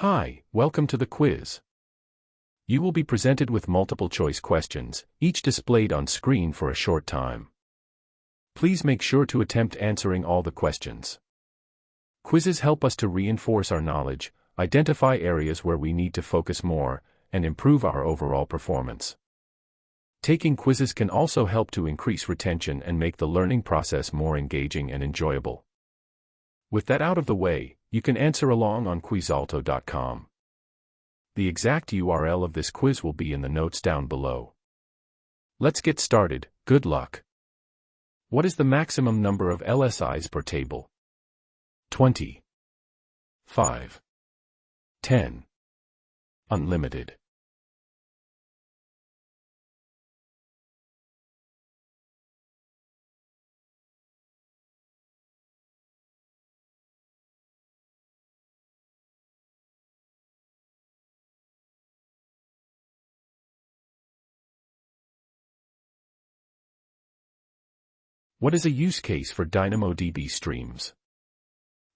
Hi, welcome to the quiz. You will be presented with multiple choice questions, each displayed on screen for a short time. Please make sure to attempt answering all the questions. Quizzes help us to reinforce our knowledge, identify areas where we need to focus more, and improve our overall performance. Taking quizzes can also help to increase retention and make the learning process more engaging and enjoyable. With that out of the way, you can answer along on quizalto.com. The exact URL of this quiz will be in the notes down below. Let's get started. Good luck. What is the maximum number of LSIs per table? 20. 5. 10. Unlimited. What is a use case for DynamoDB streams?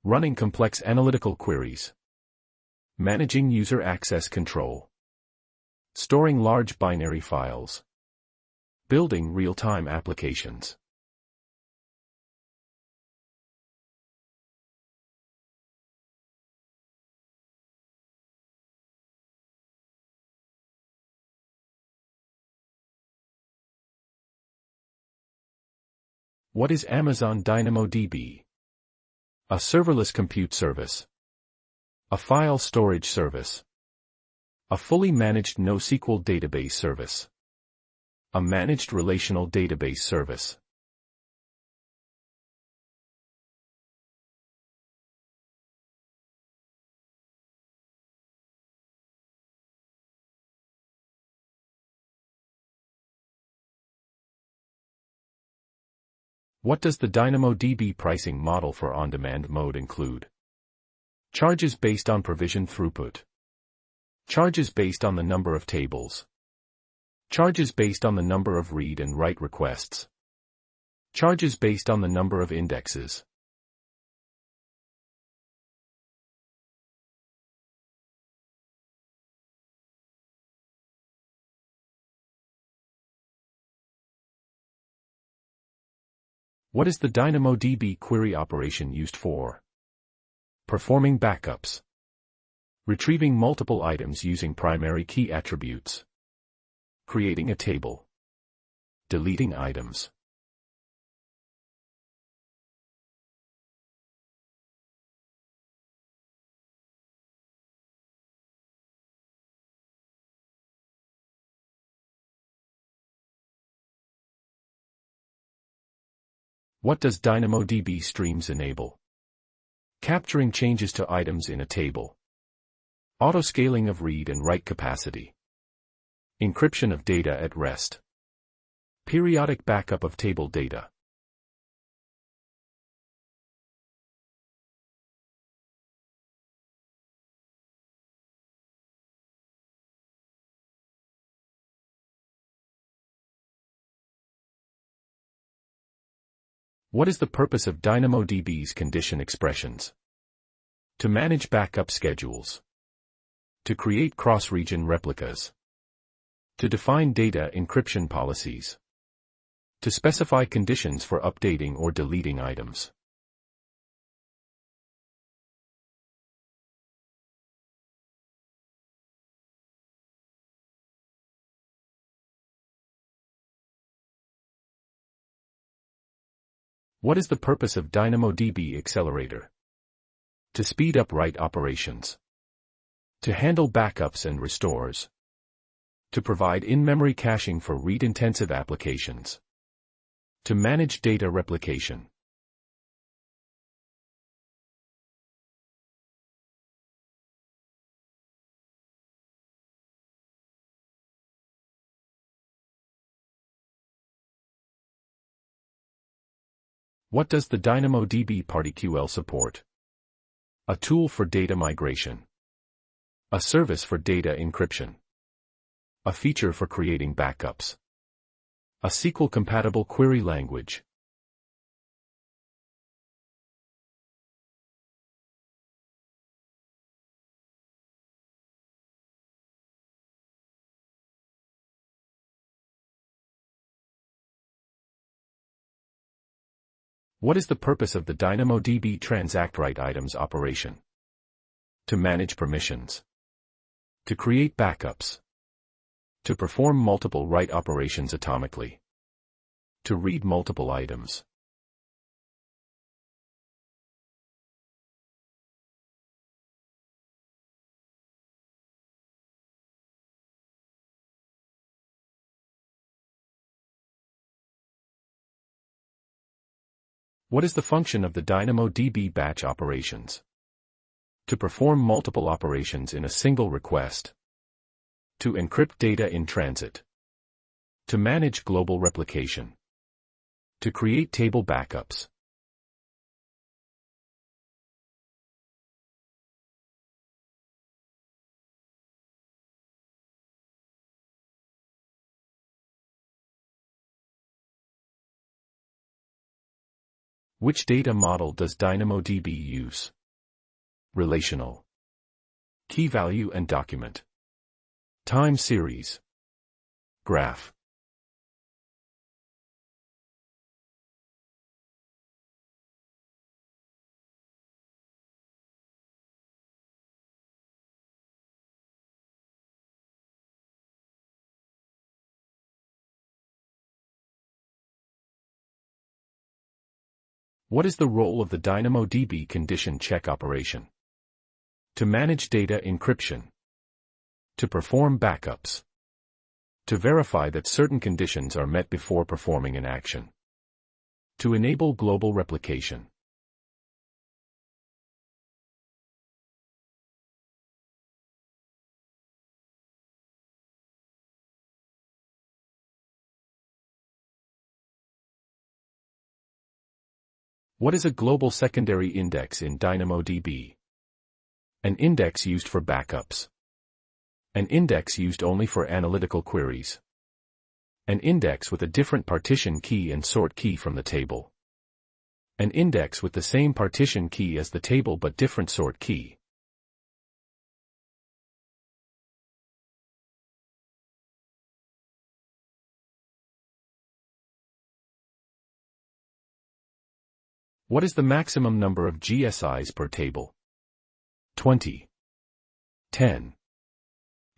Running complex analytical queries. Managing user access control. Storing large binary files. Building real-time applications. What is Amazon DynamoDB? A serverless compute service. A file storage service. A fully managed NoSQL database service. A managed relational database service. What does the DynamoDB pricing model for on-demand mode include? Charges based on provision throughput. Charges based on the number of tables. Charges based on the number of read and write requests. Charges based on the number of indexes. What is the DynamoDB query operation used for? Performing backups. Retrieving multiple items using primary key attributes. Creating a table. Deleting items. What does DynamoDB streams enable? Capturing changes to items in a table. Autoscaling of read and write capacity. Encryption of data at rest. Periodic backup of table data. What is the purpose of DynamoDB's condition expressions? To manage backup schedules. To create cross-region replicas. To define data encryption policies. To specify conditions for updating or deleting items. What is the purpose of DynamoDB Accelerator? To speed up write operations. To handle backups and restores. To provide in-memory caching for read-intensive applications. To manage data replication. What does the DynamoDB PartyQL support? A tool for data migration. A service for data encryption. A feature for creating backups. A SQL-compatible query language. What is the purpose of the DynamoDB transact write items operation? To manage permissions. To create backups. To perform multiple write operations atomically. To read multiple items. What is the function of the DynamoDB batch operations? To perform multiple operations in a single request. To encrypt data in transit. To manage global replication. To create table backups. Which data model does DynamoDB use? Relational. Key value and document. Time series. Graph. What is the role of the DynamoDB condition check operation? To manage data encryption. To perform backups. To verify that certain conditions are met before performing an action. To enable global replication. What is a global secondary index in DynamoDB? An index used for backups. An index used only for analytical queries. An index with a different partition key and sort key from the table. An index with the same partition key as the table but different sort key. What is the maximum number of GSIs per table? 20. 10.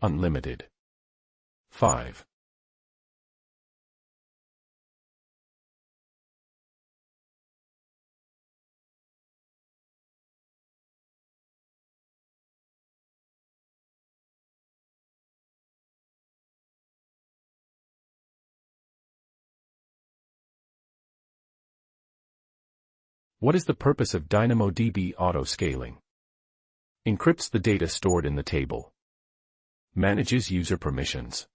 Unlimited. 5. What is the purpose of DynamoDB auto-scaling? Encrypts the data stored in the table. Manages user permissions.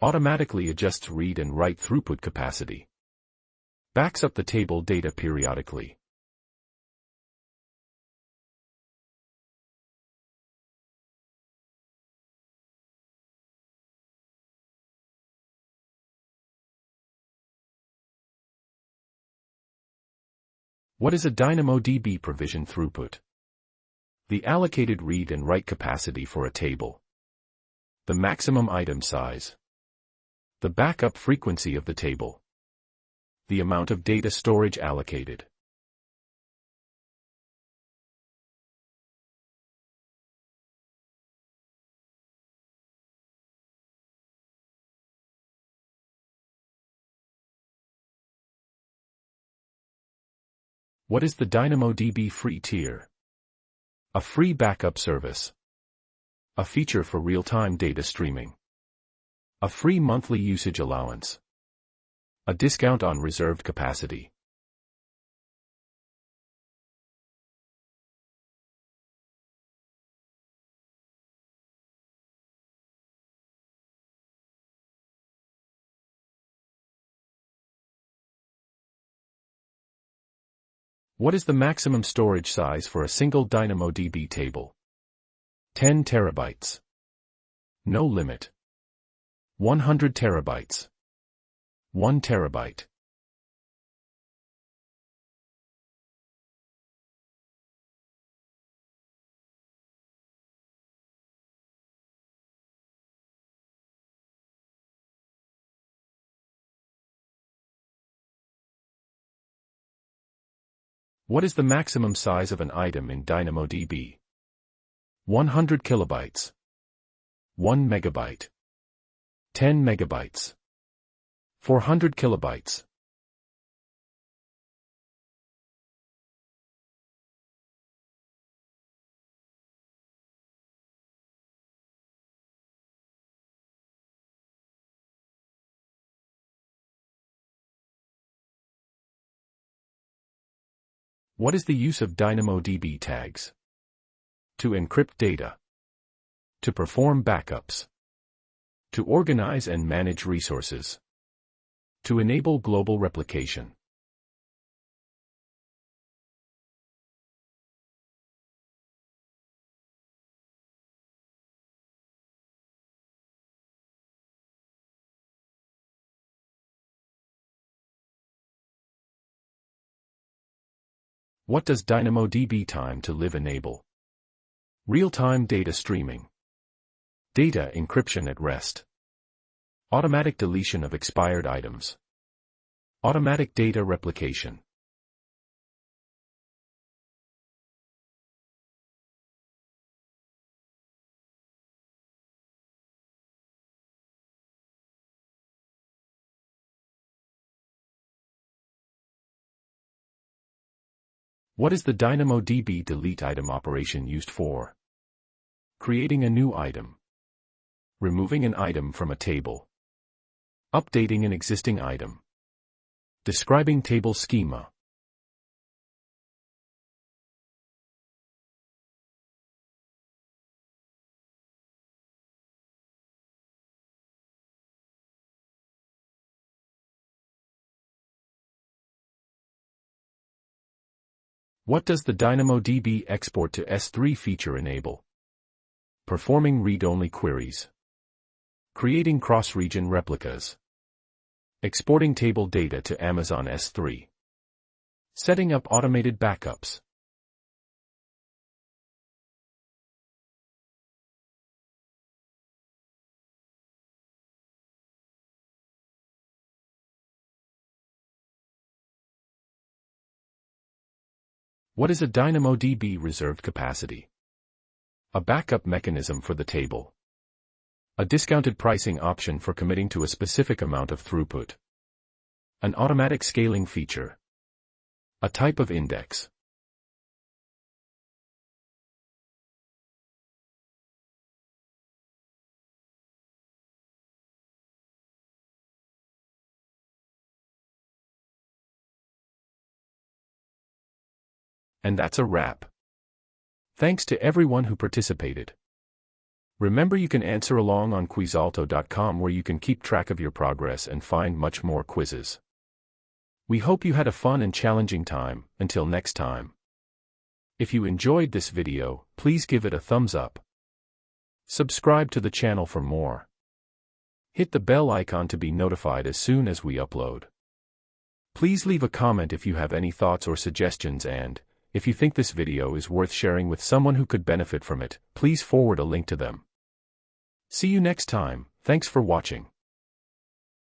Automatically adjusts read and write throughput capacity. Backs up the table data periodically. What is a DynamoDB provision throughput? The allocated read and write capacity for a table. The maximum item size. The backup frequency of the table. The amount of data storage allocated. What is the DynamoDB free tier? A free backup service. A feature for real-time data streaming. A free monthly usage allowance. A discount on reserved capacity. What is the maximum storage size for a single DynamoDB table? 10 terabytes. No limit. 100 terabytes. 1 terabyte. What is the maximum size of an item in DynamoDB? 100 kilobytes. 1 megabyte. 10 megabytes. 400 kilobytes. What is the use of DynamoDB tags? To encrypt data. To perform backups. To organize and manage resources. To enable global replication. What does DynamoDB time to live enable? Real-time data streaming. Data encryption at rest. Automatic deletion of expired items. Automatic data replication. What is the DynamoDB delete item operation used for? Creating a new item. Removing an item from a table. Updating an existing item. Describing table schema. What does the DynamoDB export to S3 feature enable? Performing read-only queries. Creating cross-region replicas. Exporting table data to Amazon S3. Setting up automated backups. What is a DynamoDB reserved capacity? A backup mechanism for the table. A discounted pricing option for committing to a specific amount of throughput. An automatic scaling feature. A type of index. And that's a wrap. Thanks to everyone who participated. Remember, you can answer along on quizalto.com, where you can keep track of your progress and find much more quizzes. We hope you had a fun and challenging time. Until next time. If you enjoyed this video, please give it a thumbs up. Subscribe to the channel for more. Hit the bell icon to be notified as soon as we upload. Please leave a comment if you have any thoughts or suggestions, and if you think this video is worth sharing with someone who could benefit from it, please forward a link to them. See you next time. Thanks for watching.